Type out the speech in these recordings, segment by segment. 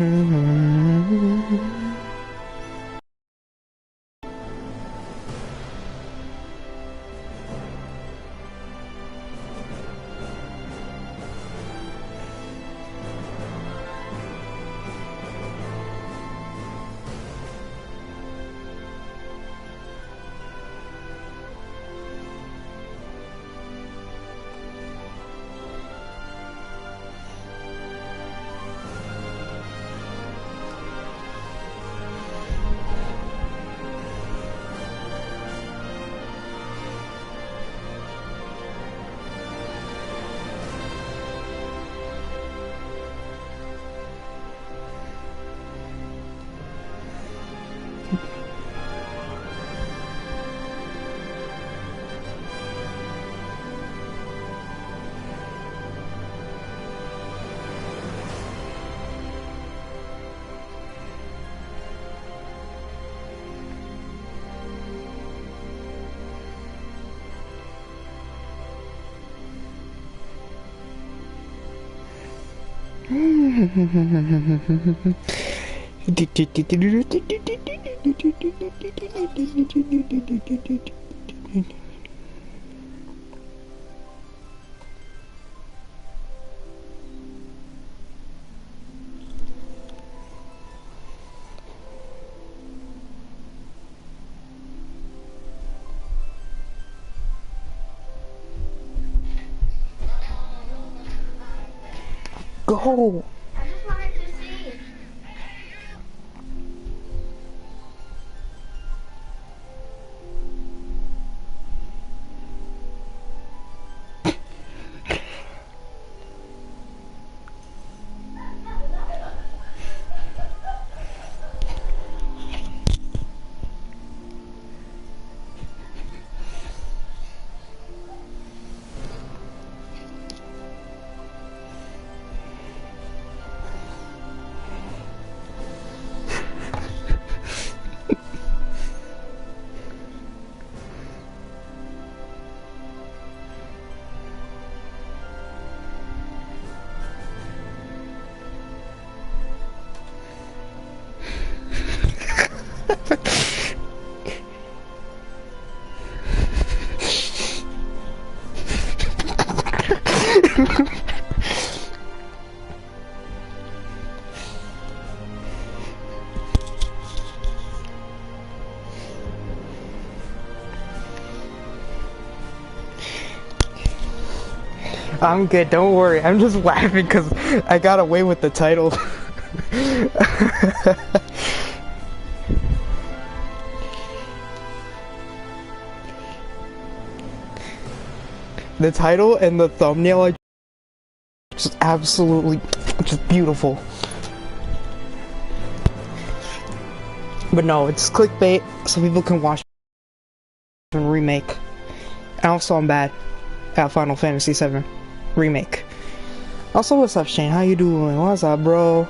Go! I just wanted to see. I'm good, don't worry. I'm just laughing because I got away with the title. The title and the thumbnail are just absolutely just beautiful. But no, it's clickbait so people can watch and remake. And also I'm bad at Final Fantasy VII Remake. Also, what's up, Shane? How you doing? What's up, bro?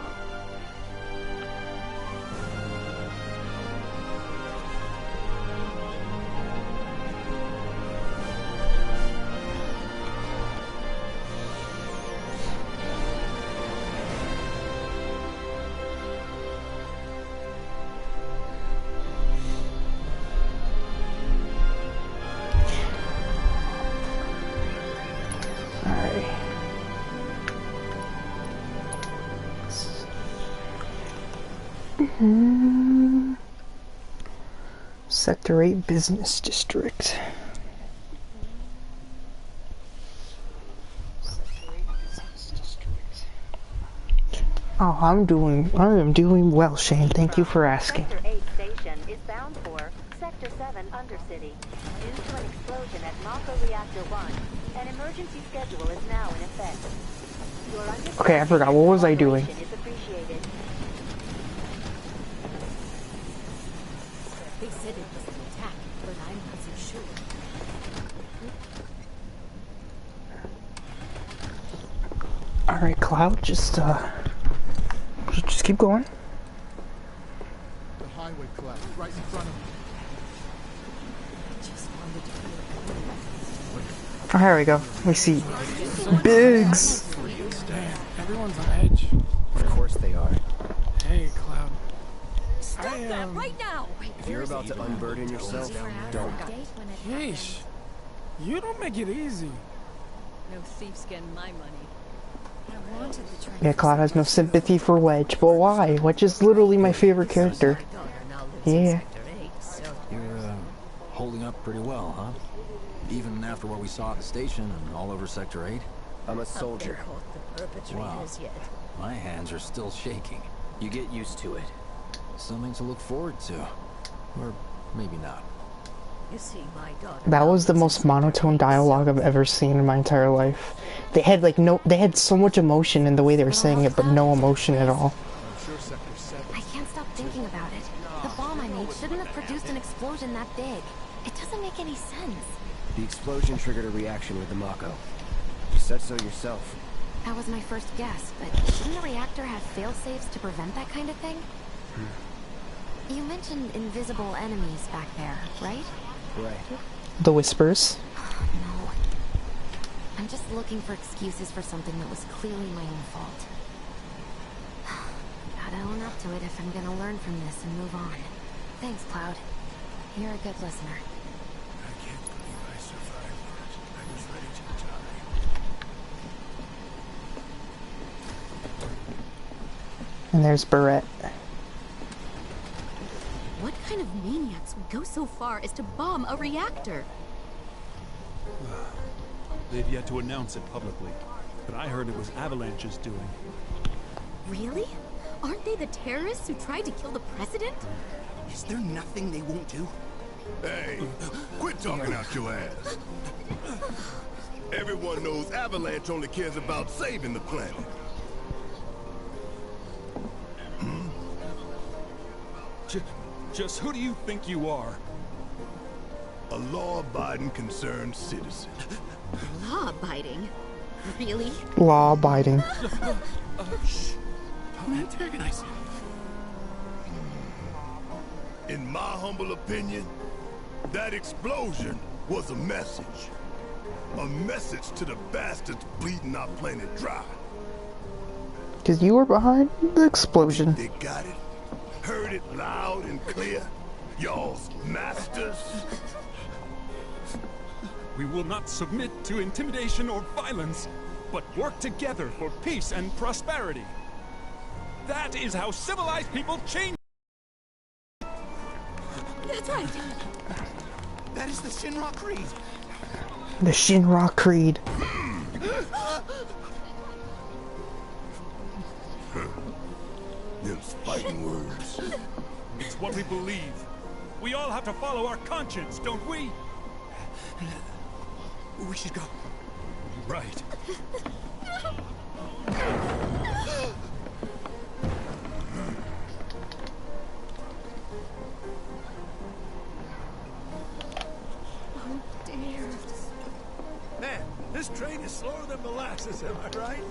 Sector 8 Business District. Oh, I am doing well, Shane. Thank you for asking. Sector 8 station is bound for Sector 7 Undercity. Due to an explosion at Mako Reactor 1, an emergency schedule is now in effect. Okay, I forgot. What was I doing? They said it was an attack, but I'm not so sure. Alright, Cloud, just keep going. The highway collapsed right in front of me. Just wanted to Oh, here we go. We see Biggs. Damn, everyone's on edge. Of course they are. Stop that right now! If you're about to unburden yourself, don't. Yeesh. You don't make it easy. No thief's getting my money. I wanted the train. Yeah, Cloud has no sympathy for Wedge, but why? Wedge is literally my favorite character. Yeah. You're, holding up pretty well, huh? Even after what we saw at the station and all over Sector 8? I'm a soldier. Wow. My hands are still shaking. You get used to it. Something to look forward to. Or maybe not. You see, my daughter. That was the most monotone dialogue I've ever seen in my entire life. They had like they had so much emotion in the way they were saying it, but no emotion at all. I can't stop thinking about it. The bomb I made shouldn't have produced an explosion that big. It doesn't make any sense. The explosion triggered a reaction with the Mako. You said so yourself. That was my first guess, but shouldn't the reactor have fail-safes to prevent that kind of thing? You mentioned invisible enemies back there, right? Right. The whispers. No. I'm just looking for excuses for something that was clearly my own fault. Gotta own up to it if I'm gonna learn from this and move on. Thanks, Cloud. You're a good listener. I can't believe I survived that. I was ready to die. And there's Barrett. What kind of maniacs would go so far as to bomb a reactor? They've yet to announce it publicly, but I heard it was Avalanche's doing. Really? Aren't they the terrorists who tried to kill the president? Is there nothing they won't do? Hey, quit talking out your ass. Everyone knows Avalanche only cares about saving the planet. Just who do you think you are? A law-abiding, concerned citizen. Law-abiding? Really? Law-abiding. Shh. Don't antagonize him. In my humble opinion, that explosion was a message. A message to the bastards bleeding our planet dry. Because you were behind the explosion. They got it. Heard it loud and clear. Y'all's masters. We will not submit to intimidation or violence, but work together for peace and prosperity. That is how civilized people change. That's right. That is the Shinra Creed. The Shinra Creed. Them's fighting words. It's what we believe. We all have to follow our conscience, don't we? We should go. Right. Oh, dear. Man, this train is slower than molasses, am I right?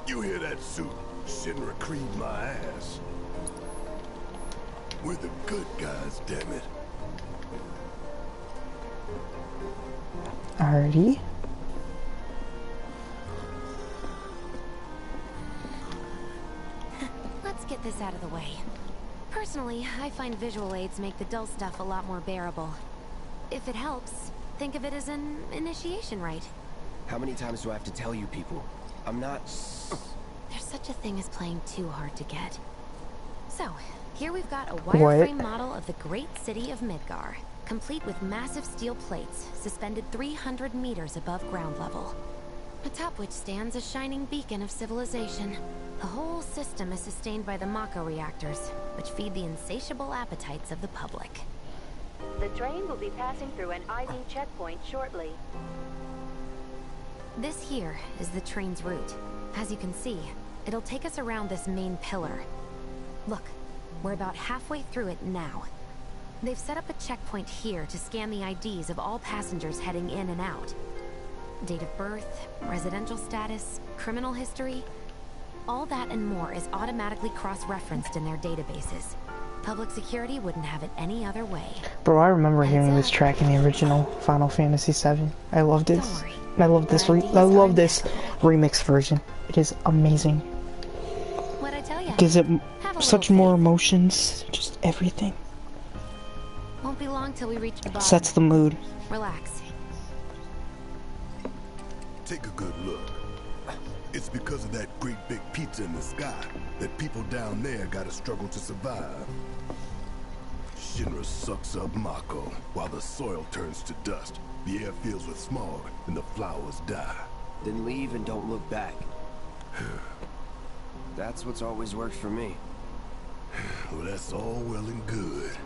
You hear that suit? Shinra Creed my ass. We're the good guys, damn it. Alrighty. Let's get this out of the way. Personally, I find visual aids make the dull stuff a lot more bearable. If it helps, think of it as an initiation rite. How many times do I have to tell you people? I'm not... There's such a thing as playing too hard to get. So, here we've got a wireframe model of the great city of Midgar, complete with massive steel plates suspended 300 meters above ground level, atop which stands a shining beacon of civilization. The whole system is sustained by the Mako reactors, which feed the insatiable appetites of the public. The train will be passing through an ID checkpoint shortly. This here is the train's route. As you can see, it'll take us around this main pillar. Look, we're about halfway through it now. They've set up a checkpoint here to scan the IDs of all passengers heading in and out. Date of birth, residential status, criminal history, all that and more is automatically cross-referenced in their databases. Public security wouldn't have it any other way. Bro, I remember hearing this track in the original Final Fantasy VII. I loved this. I love this. remix version. It is amazing. What'd I tell ya? Gives it Have a such little more faith. emotions, just everything. Won't be long till we reach the bottom. Sets the mood. Relax. Take a good look. It's because of that great big pizza in the sky that people down there gotta struggle to survive. Shinra sucks up Mako while the soil turns to dust, the air fills with smog, and the flowers die. Then leave and don't look back. That's what's always worked for me. Well, that's all well and good.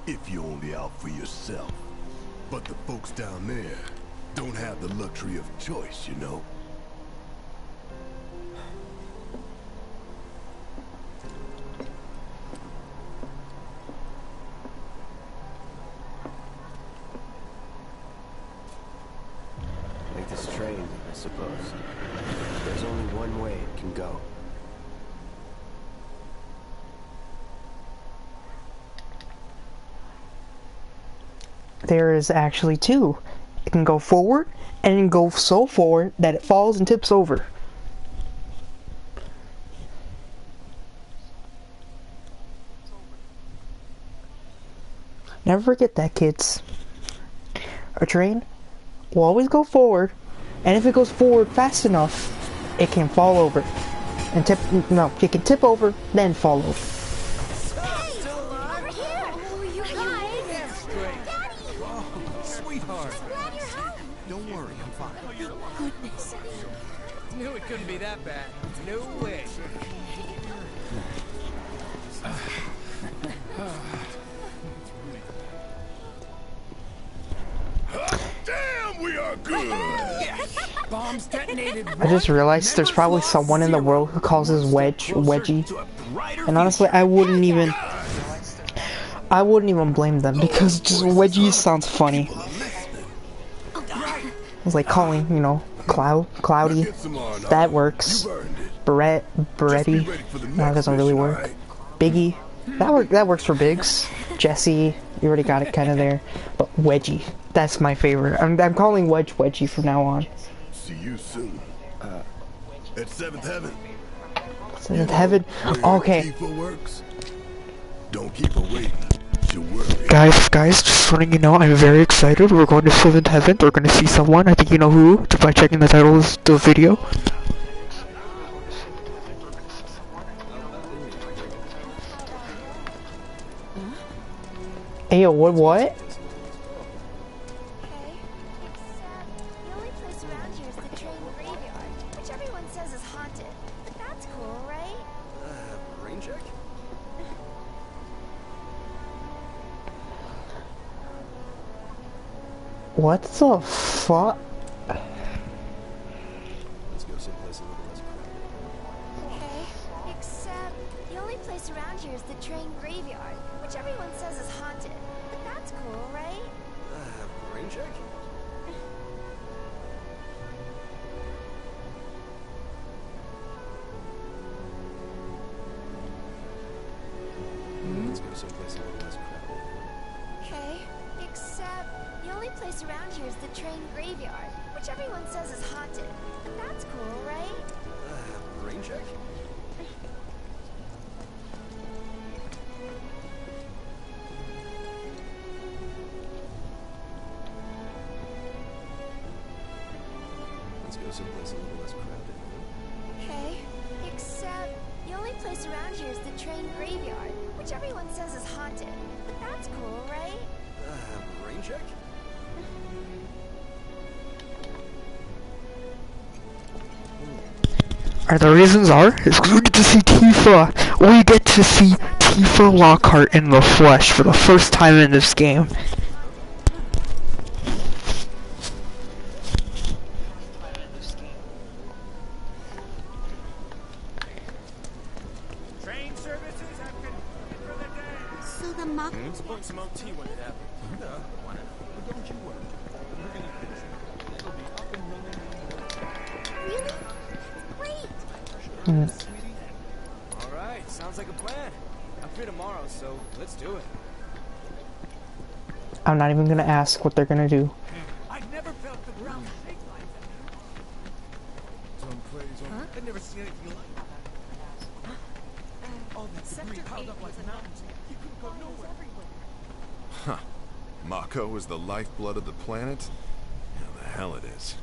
If you're only out for yourself. But the folks down there don't have the luxury of choice, you know? Like this train, I suppose. There's only one way it can go. There is actually two. It can go forward, and it can go so forward that it falls and tips over. Never forget that, kids. A train will always go forward, and if it goes forward fast enough, it can fall over. And tip, no, it can tip over, then fall over. Don't worry, I'm fine. Goodness. Knew it couldn't be that bad. No way. Damn, we are good! Bombs detonated. I just realized there's probably someone in the world who calls his wedge wedgie. And honestly, I wouldn't even blame them because just wedgie sounds funny. It's like calling, you know, cloudy. That works. Beretti. No, that doesn't really work. Biggie. That works for Biggs. Jesse. You already got it kind of there. But wedgie. That's my favorite. I'm calling wedge wedgie from now on. See you soon. At 7th Heaven. 7th Heaven? Okay. Don't keep her waiting. She'll worry. Guys, just letting you know, I'm very excited. We're going to 7th Heaven. We're going to see someone. I think you know who, just by checking the title of the video. Hey, yo, what? Okay, except the only place around here is the train graveyard, which everyone says is haunted. But that's cool, right? Rain check? What the fuck? Let's go someplace a little less crowded. Okay, except the only place around here is the train graveyard, which everyone says is haunted. But that's cool, right? Rain check? Let's go someplace a little less crowded. Okay, except the only place around here is the train graveyard, which everyone says is haunted. But that's cool, right? Rain check? Let's go someplace a little less crowded. Okay, except the only place around here is the train graveyard, which everyone says is haunted. But that's cool, right? Rain check? And the reasons is because we get to see Tifa. We get to see Tifa Lockhart in the flesh for the first time in this game. Train services have concluded for the day. So the Mako... Spoke some OT when it happened. Don't you worry. We're gonna fix it. It'll be up and running. Really? Great! Alright, sounds like a plan. I'm free tomorrow, so let's do it. I'm not even gonna ask what they're gonna do. I've never felt the ground shake like Huh? I've never seen anything like that. All that debris piled up like mountains. You couldn't go nowhere. Huh. Mako is the lifeblood of the planet? Yeah, the hell it is.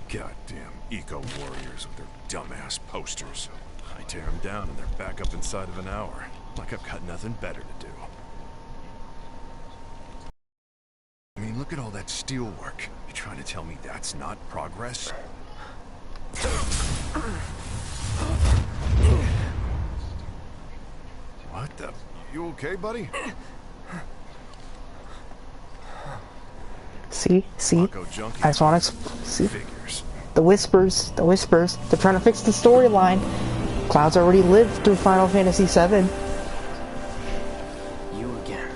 Goddamn eco-warriors with their dumbass posters. I tear them down and they're back up inside of an hour. Like I've got nothing better to do. I mean, look at all that steel work. You trying to tell me that's not progress? What the? You okay, buddy? See? I just want to see. The whispers. They're trying to fix the storyline. Cloud's already lived through Final Fantasy VII. You again.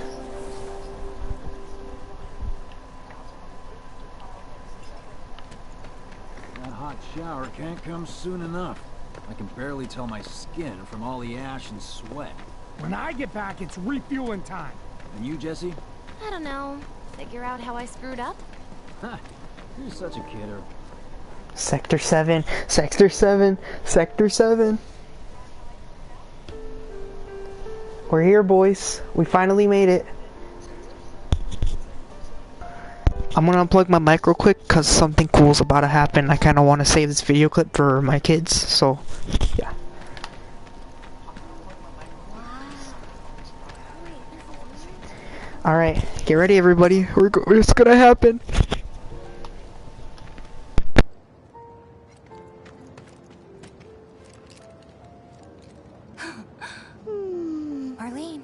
That hot shower can't come soon enough. I can barely tell my skin from all the ash and sweat. When I get back, it's refueling time. And you, Jesse? I don't know. Figure out how I screwed up? Ha! You're such a kidder. Sector 7. We're here, boys. We finally made it. I'm gonna unplug my mic real quick because something cool is about to happen. I kind of want to save this video clip for my kids, so yeah. Alright, get ready everybody. It's gonna happen. Marlene.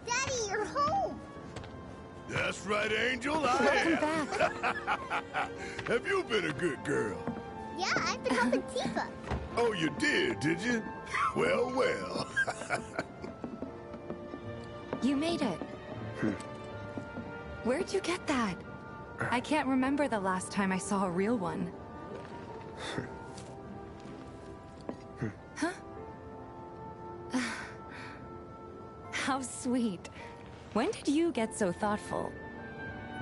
Daddy, you're home! That's right, Angel. Welcome back. Have you been a good girl? Yeah, I've been helping Tifa. Oh, you did you? Well. You made it. Where'd you get that? I can't remember the last time I saw a real one. Huh? How sweet. When did you get so thoughtful?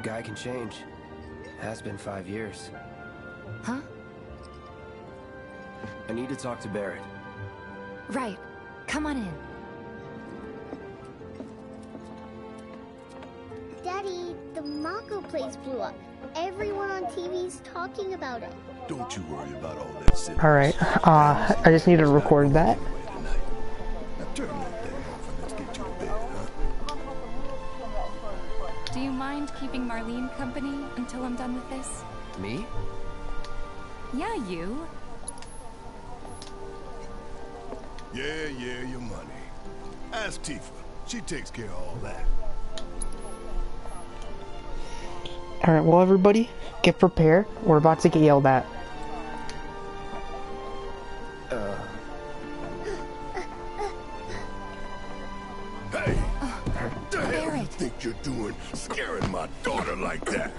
Guy can change. Has been 5 years. Huh? I need to talk to Barrett. Right. Come on in. Daddy, the Mako place blew up. Everyone on TV's talking about it. Don't you worry about all that silly. Alright, I just need to record that. Now turn that thing off and let's get to bed, huh? Do you mind keeping Marlene company until I'm done with this? Me? Yeah, you. Yeah, your money. Ask Tifa. She takes care of all that. Alright, well everybody, get prepared. We're about to get yelled at. Hey! What the hell you think you're doing, scaring my daughter like that?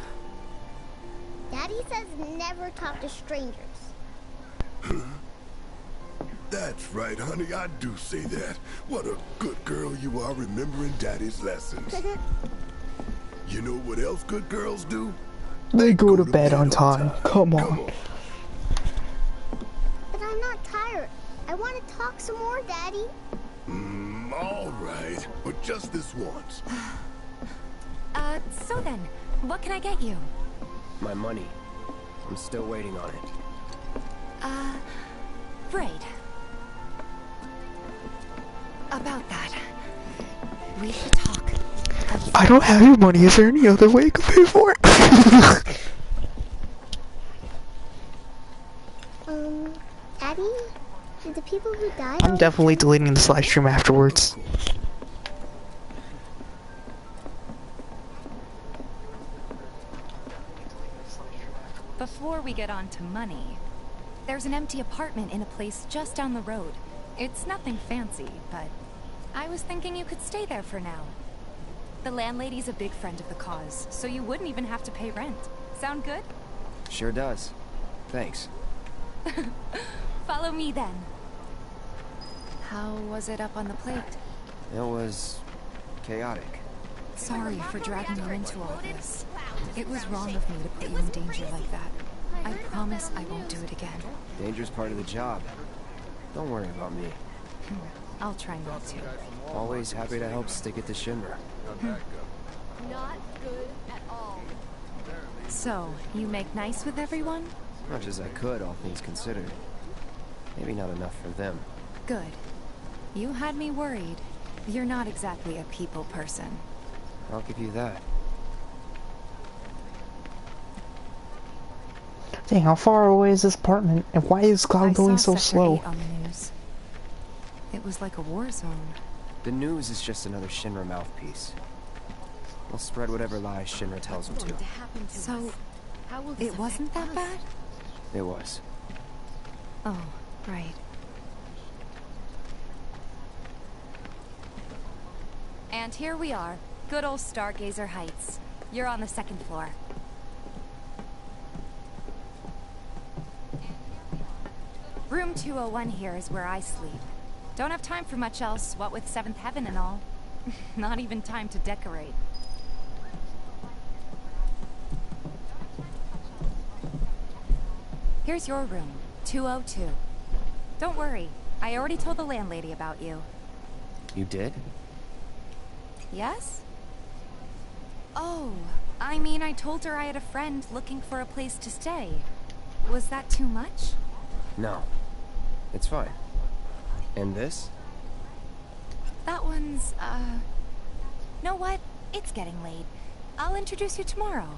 Daddy says never talk to strangers. That's right, honey, I do say that. What a good girl you are remembering Daddy's lessons. You know what else good girls do? They go to bed on time. Come on. But I'm not tired. I want to talk some more, Daddy. All right, but just this once. So then, what can I get you? My money. I'm still waiting on it. Right. About that, we should talk. I don't have your money. Is there any other way I can pay for it? Daddy? Did the people who died... I'm definitely deleting this live stream afterwards. Before we get on to money, there's an empty apartment in a place just down the road. It's nothing fancy, but I was thinking you could stay there for now. The landlady's a big friend of the cause, so you wouldn't even have to pay rent. Sound good? Sure does. Thanks. Follow me then. How was it up on the plate? It was chaotic. Sorry for dragging you into all this. It was wrong of me to put you in danger like that. I promise I won't do it again. Danger's part of the job. Don't worry about me. I'll try not to. Always happy to help stick it to Shinra. Not good at all. So, you make nice with everyone? Much as I could, all things considered. Maybe not enough for them. Good. You had me worried. You're not exactly a people person. I'll give you that. Dang, how far away is this apartment? And why is Cloud going so Sector slow? 8 on the news. It was like a war zone. The news is just another Shinra mouthpiece. We'll spread whatever lies Shinra tells them to. So, it wasn't that bad? It was. Oh, right. And here we are. Good old Stargazer Heights. You're on the second floor. Room 201 here is where I sleep. Don't have time for much else, what with 7th Heaven and all. Not even time to decorate. Here's your room, 202. Don't worry, I already told the landlady about you. You did? Yes? Oh, I mean, I told her I had a friend looking for a place to stay. Was that too much? No. It's fine. And this? That one's, know what? It's getting late. I'll introduce you tomorrow.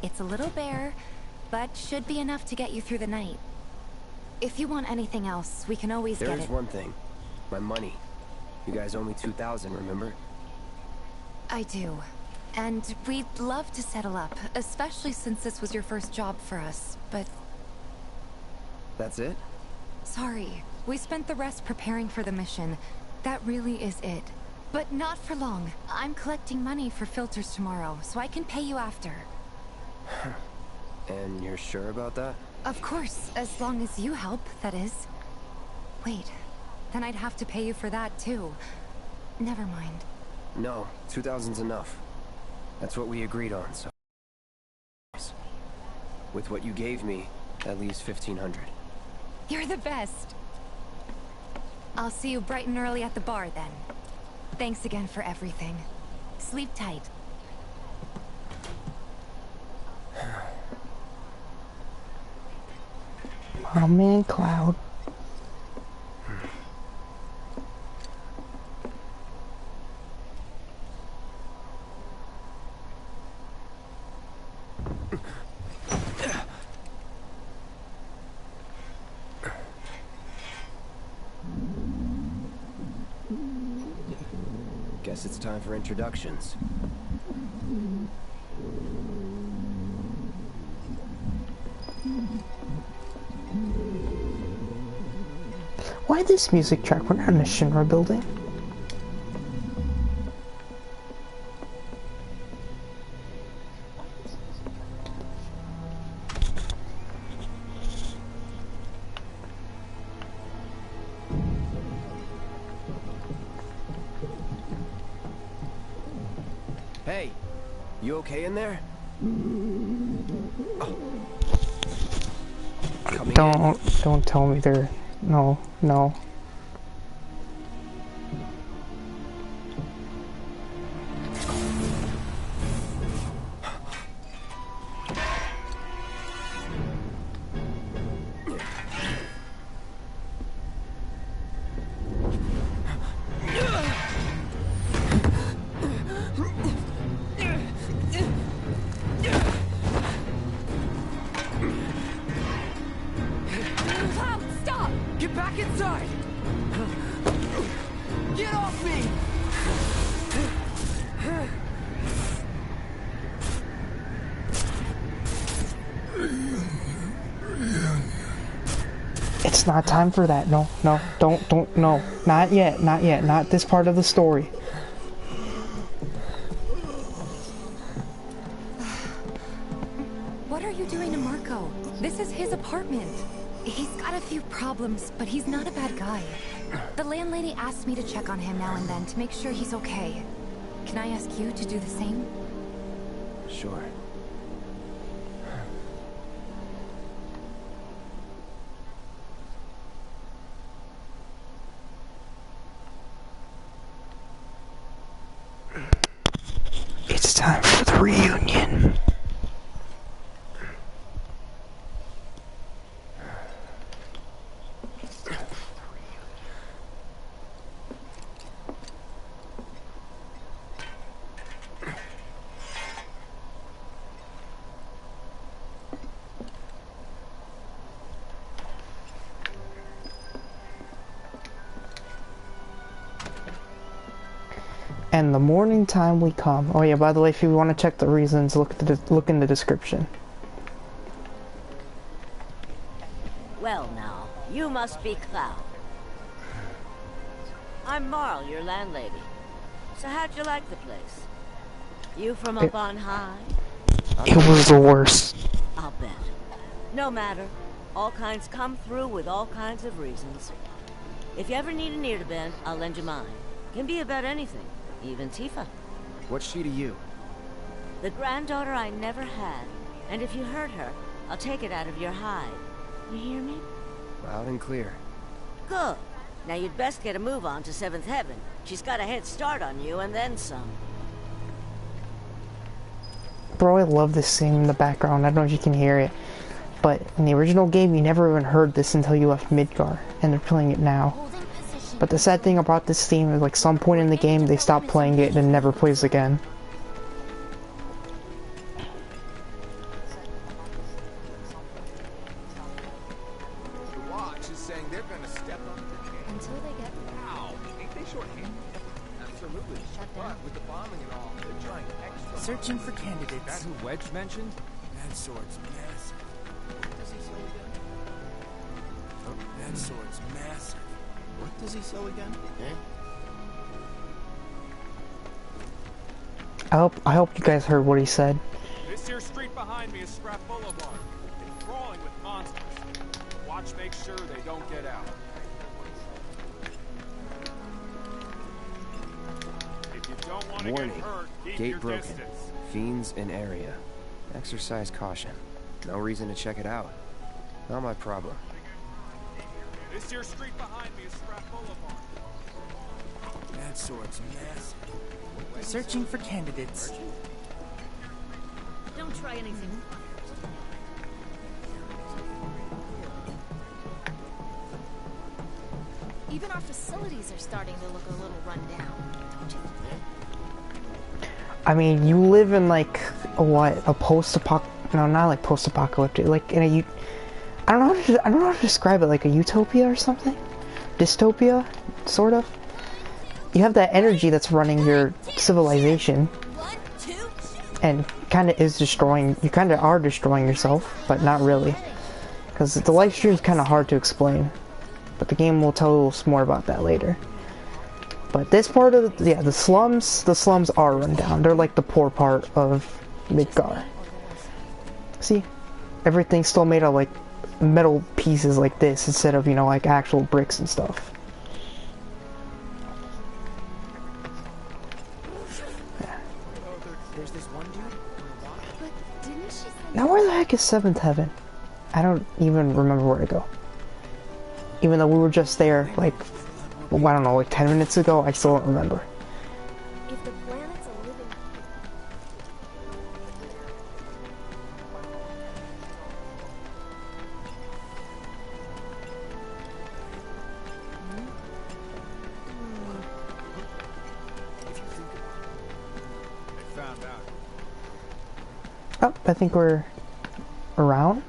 It's a little bare, but should be enough to get you through the night. If you want anything else, we can always get it. There's one thing. My money. You guys owe me 2,000, remember? I do. And we'd love to settle up, especially since this was your first job for us, but... That's it? Sorry. We spent the rest preparing for the mission. That really is it. But not for long. I'm collecting money for filters tomorrow, so I can pay you after. And you're sure about that? Of course, as long as you help, that is. Wait, then I'd have to pay you for that too. Never mind. No, 2,000's enough. That's what we agreed on, so... With what you gave me, that leaves 1,500. You're the best. I'll see you bright and early at the bar then. Thanks again for everything. Sleep tight. Oh man, Cloud. Guess it's time for introductions. Why this music track? We're not in a Shinra building. Hey, you okay in there? Don't tell me they're... No. It's not time for that. No, don't, no. Not yet, not this part of the story. talking to Marco. This is his apartment. He's got a few problems, but he's not a bad guy. The landlady asked me to check on him now and then to make sure he's okay. Can I ask you to do the same? Sure. It's time for the reunion. And the morning time we come. Oh yeah, by the way, if you want to check the reasons, look in the description. Well now, you must be Cloud. I'm Marl, your landlady. So how'd you like the place? You from up on high? It was the worst. I'll bet. No matter. All kinds come through with all kinds of reasons. If you ever need an ear to bend, I'll lend you mine. Can be about anything. Even Tifa. What's she to you? The granddaughter I never had. And if you hurt her, I'll take it out of your hide. You hear me? Loud and clear. Good. Now you'd best get a move on to 7th Heaven. She's got a head start on you and then some. Bro, I love this scene in the background. I don't know if you can hear it. But in the original game, you never even heard this until you left Midgar. And they're playing it now. But the sad thing about this theme is, like, some point in the game they stop playing it and it never plays again. The watch is saying they're gonna step up their game. Until they get... Ow! Ain't they short-handed? Absolutely. But with the bombing and all, they're trying extra. Searching for candidates. That who Wedge mentioned? That sword's massive. What does he say again? That sword's massive. What does he sell again? Eh? I hope you guys heard what he said. This here street behind me is Scrap Boulevard. It's crawling with monsters. Watch make sure they don't get out. If you don't want to get Warning. hurt, keep Gate your broken. distance. Fiends in area. Exercise caution. No reason to check it out. Not my problem. This here street behind me is Scrap Boulevard. That sword's massive. Searching for candidates. Don't try anything. Even our facilities are starting to look a little run down, don't you think? I mean, you live in, like, a post-apocalyptic... No, not like post-apocalyptic. Like, in a... I don't know how to describe it, like a utopia or something? Dystopia, sort of? You have that energy that's running your civilization. And kinda is destroying... You kinda are destroying yourself, but not really. Because the live stream's kinda hard to explain. But the game will tell us more about that later. But this part of the... Yeah, the slums are run down. They're like the poor part of Midgar. See? Everything's still made of, like, metal pieces like this instead of, you know, like actual bricks and stuff. Yeah. There's this one dude. But didn't she say... Now where the heck is 7th Heaven? I don't even remember where to go. Even though we were just there, like, well, I don't know, like 10 minutes ago, I still don't remember. If the planet's a living... They found out. Oh, I think we're around.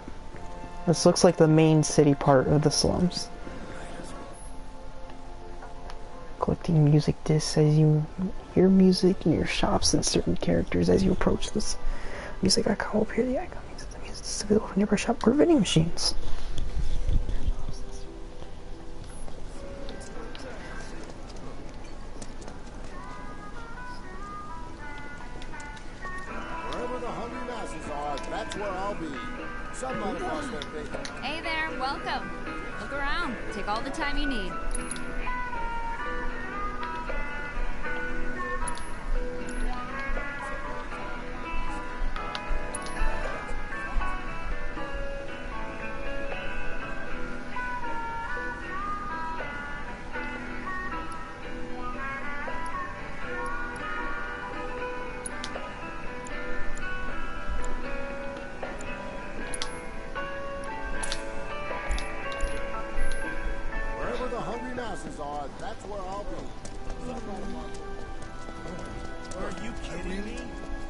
This looks like the main city part of the slums. Collecting music discs as you hear music in your shops and certain characters as you approach this music icon will appear. The icon means that the music is available in nearby shop or vending machines. Wherever the hungry masses are, that's where I'll be. Some might have lost their faith. Hey there, welcome. Look around. Take all the time you need. Wherever the hungry masses are, that's where I'll be. Are you kidding me?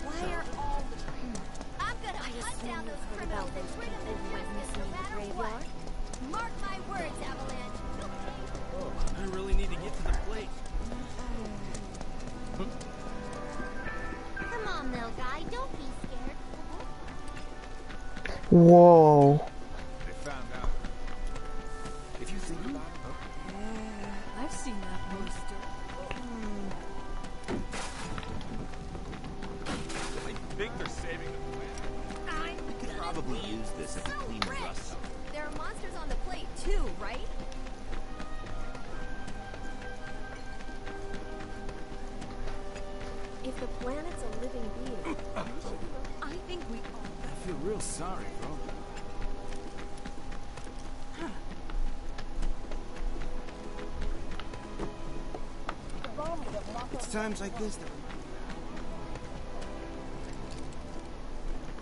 Why are all the... I'm gonna hunt down those criminals and bring them in business no matter what. Mark my words, Avalanche. I really need to get to the plate. Come on, little guy. Don't be scared. Whoa. They found out. If you think about it, I've seen that poster. I think they're saving the planet. We could probably use this if we clean the rust up. There are monsters on the plate too, right? If the planet's a living being, I think we all... I feel real sorry, bro. It's times like this that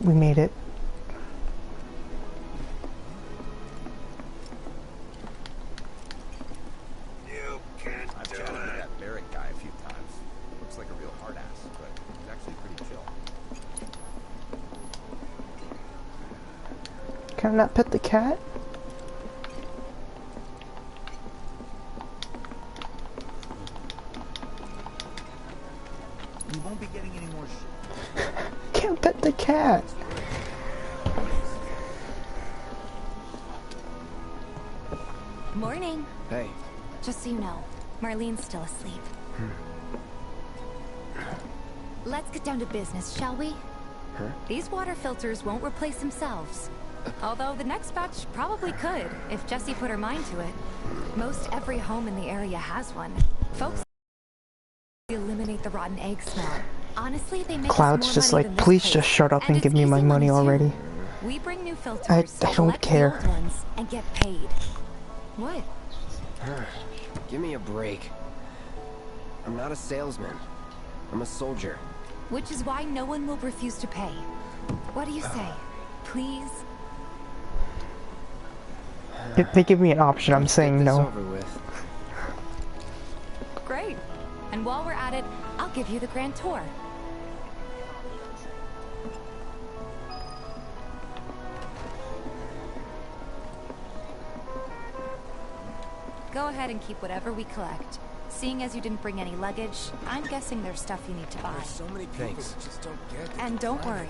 We made it. I've chatted with that Barrett guy a few times. Looks like a real hard ass, but he's actually pretty chill. Can I not pet the cat? you won't be getting any more shit. Can't pet the cat. Morning. Hey. Just so you know, Marlene's still asleep. Let's get down to business, shall we? Huh? These water filters won't replace themselves. Although the next batch probably could, if Jessie put her mind to it. Most every home in the area has one. Folks eliminate the rotten egg smell. Honestly, they make Cloud's us more just money like, than this please place. just shut up and it's give me my easy money too. already. We bring new filters, I don't collect care. the old ones, and get paid. What? Give me a break. I'm not a salesman. I'm a soldier. Which is why no one will refuse to pay. What do you say? Please? If they give me an option, I'm saying no. Over with. Great. And while we're at it, I'll give you the grand tour. Go ahead and keep whatever we collect. Seeing as you didn't bring any luggage, I'm guessing there's stuff you need to buy. so many people Thanks. that just don't get it. And don't worry,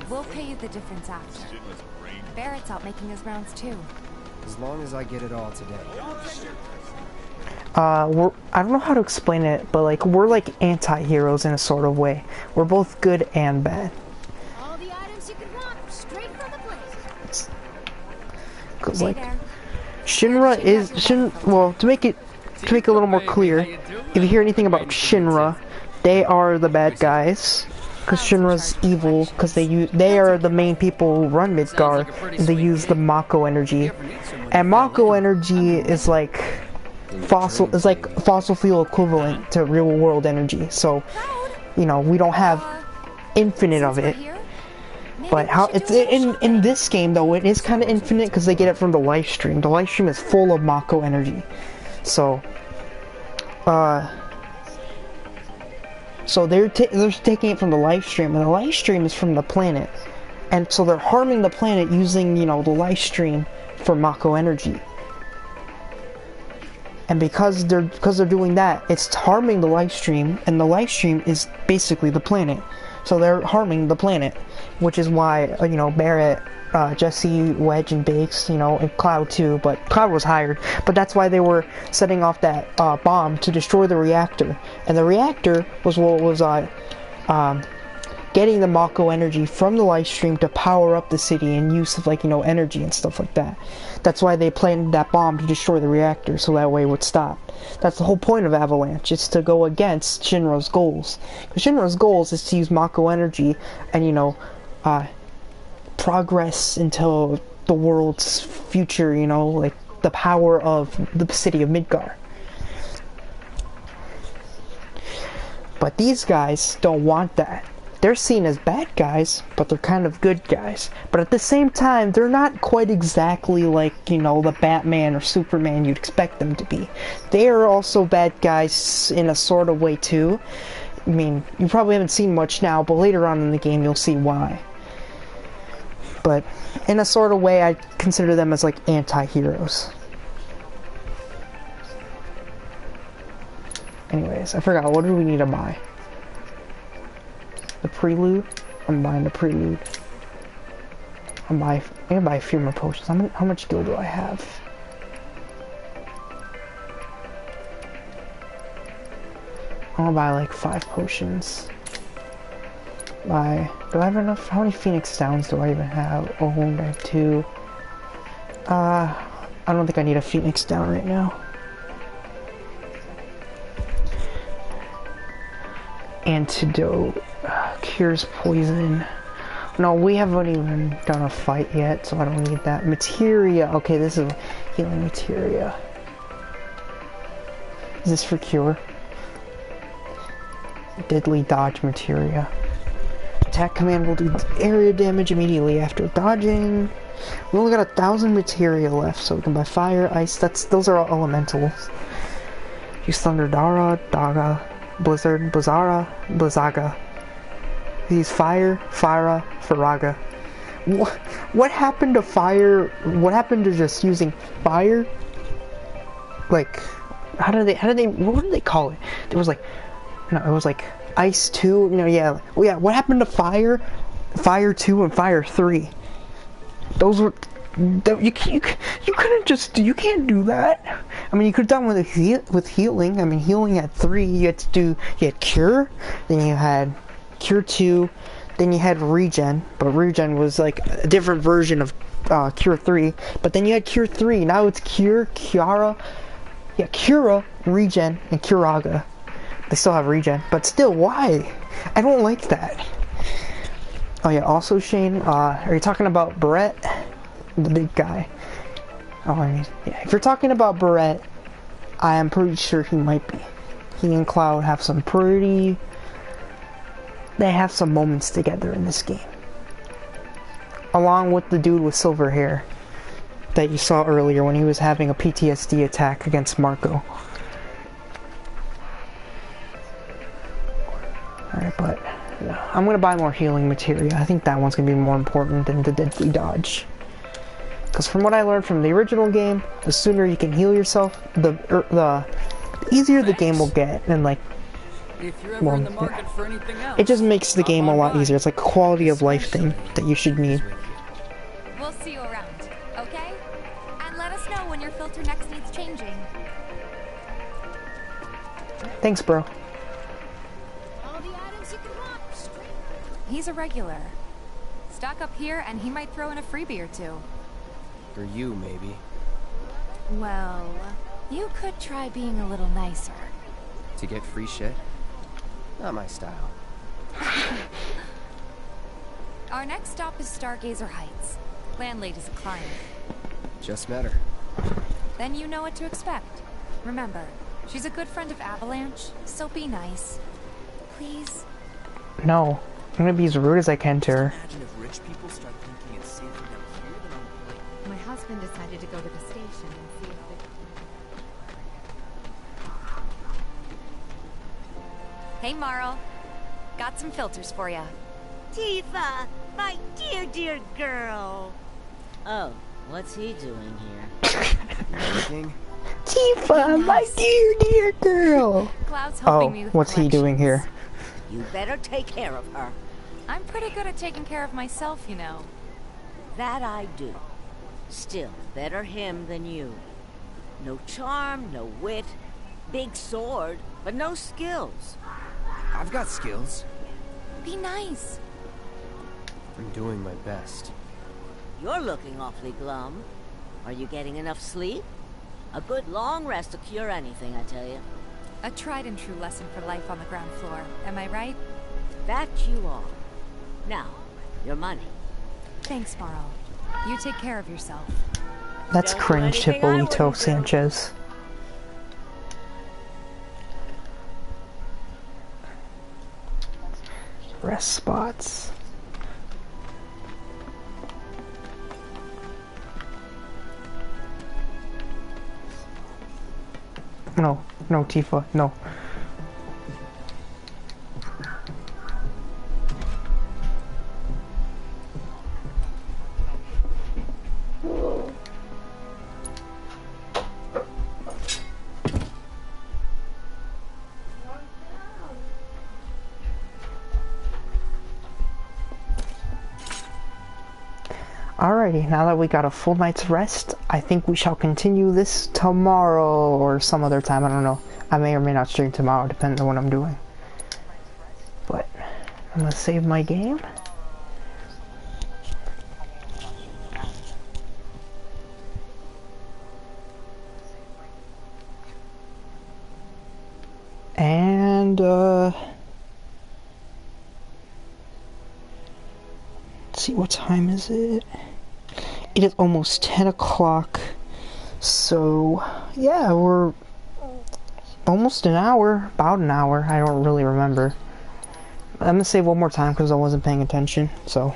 we'll pay you the difference after. Barrett's out making his rounds too. As long as I get it all today. I don't know how to explain it, but like, we're like anti-heroes in a sort of way. We're both good and bad. All the items you could want, straight from the plate. Cause like, Shinra is well, to make it a little more clear, if you hear anything about Shinra, they are the bad guys. Cause Shinra's evil, cause they are the main people who run Midgar, and they use the Mako energy. And Mako energy is like fossil fuel equivalent to real world energy. So, you know, we don't have infinite of it. But how it's in this game though, it is kind of infinite because they get it from the live stream. The live stream is full of Mako energy. So, so they're taking it from the live stream, and the live stream is from the planet, and so they're harming the planet using, you know, the live stream for Mako energy. And because they're doing that, it's harming the live stream, and the live stream is basically the planet. So they're harming the planet, which is why, you know, Barrett, Jessie, Wedge, and Bakes, you know, and Cloud too, but Cloud was hired. But that's why they were setting off that bomb to destroy the reactor. And the reactor was what was getting the Mako energy from the life stream to power up the city and use of, like, you know, energy and stuff like that. That's why they planted that bomb to destroy the reactor, so that way it would stop. That's the whole point of Avalanche, is to go against Shinra's goals. Because Shinra's goals is to use Mako energy and, you know, progress into the world's future, you know, like the power of the city of Midgar. But these guys don't want that. They're seen as bad guys, but they're kind of good guys. But at the same time, they're not quite exactly like, you know, the Batman or Superman you'd expect them to be. They are also bad guys in a sort of way too. I mean, you probably haven't seen much now, but later on in the game you'll see why. But in a sort of way, I consider them as like anti-heroes. Anyways, I forgot, what do we need to buy? The Prelude? I'm buying the Prelude. I'm gonna buy a few more potions. How much gil do I have? I'm gonna buy like 5 potions. Do I have enough? How many Phoenix Downs do I even have? Oh, I have 2. I don't think I need a Phoenix Down right now. Antidote. Cures poison. No, we haven't even done a fight yet, so I don't need that. Materia. Okay, this is healing materia. Is this for cure? Deadly dodge materia. Attack command will do area damage immediately after dodging. We only got 1,000 materia left, so we can buy fire, ice. Those are all elementals. Use thunder, Dara, Daga, Blizzard, Blizzara, Blizzaga. Use fire, Fyra, Firaga. What happened to fire? What happened to just using fire? Like, what did they call it? There was like, no, it was like Ice 2, you know, yeah. Well, yeah, what happened to Fire? Fire 2 and Fire 3. Those were, you couldn't just, you can't do that. I mean, you could have done with healing. I mean, healing at 3, you had Cure, then you had Cure 2, then you had Regen, but Regen was like a different version of Cure 3, but then you had Cure 3, now it's Cure, Cura, Regen, and Curaga. They still have regen, but still, why? I don't like that. Oh yeah, also Shane, are you talking about Barrett? The big guy. Oh, I mean, yeah, if you're talking about Barrett, I am pretty sure he might be. He and Cloud have some they have some moments together in this game. Along with the dude with silver hair that you saw earlier when he was having a PTSD attack against Marco. Alright, but yeah, I'm gonna buy more healing materia. I think that one's gonna be more important than the deadly dodge. Because from what I learned from the original game, the sooner you can heal yourself, the easier the game will get, and like, if you're ever in the market for anything else, it just makes the game a lot easier. It's like a quality of life thing that you should need. We'll see you around, okay? And let us know when your filter next needs changing. Thanks, bro. He's a regular. Stock up here and he might throw in a freebie or 2. For you, maybe. Well, you could try being a little nicer. To get free shit? Not my style. Our next stop is Stargazer Heights. Landlady's a client. Just met her. Then you know what to expect. Remember, she's a good friend of Avalanche, so be nice. Please? No. I'm gonna be as rude as I can to her. Imagine if rich people start thinking it's safer down here than on the My husband decided to go to the station and see if they... Hey, Marl. Got some filters for ya. Tifa, my dear, dear girl. Oh, what's he doing here? Anything? Tifa, my dear, dear girl. Cloud's helping me with what's he doing here? You better take care of her. I'm pretty good at taking care of myself, you know. That I do. Still, better him than you. No charm, no wit. Big sword, but no skills. I've got skills. Be nice. I'm doing my best. You're looking awfully glum. Are you getting enough sleep? A good long rest will cure anything, I tell you. A tried and true lesson for life on the ground floor. Am I right? That you are. Now, your money. Thanks, Marl. You take care of yourself. That's cringe, Hippolito Sanchez. Rest spots. No, no, Tifa, no. Alrighty, now that we got a full night's rest, I think we shall continue this tomorrow or some other time, I don't know. I may or may not stream tomorrow, depending on what I'm doing. But, I'm gonna save my game. And, let's see, what time is it? It is almost 10 o'clock, so yeah, we're almost an hour, about an hour, I don't really remember. I'm gonna save one more time because I wasn't paying attention, so.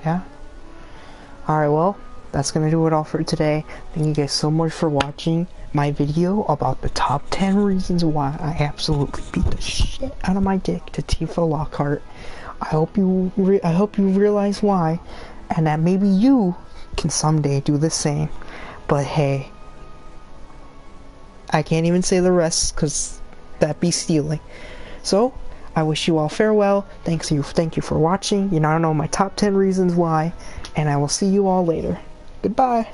Yeah? Alright, well, that's gonna do it all for today. Thank you guys so much for watching my video about the top 10 reasons why I absolutely beat the shit out of my dick to Tifa Lockhart. I hope you realize why, and that maybe you can someday do the same. But hey, I can't even say the rest because that'd be stealing. So I wish you all farewell. Thank you for watching. You now know my top 10 reasons why, and I will see you all later. Goodbye.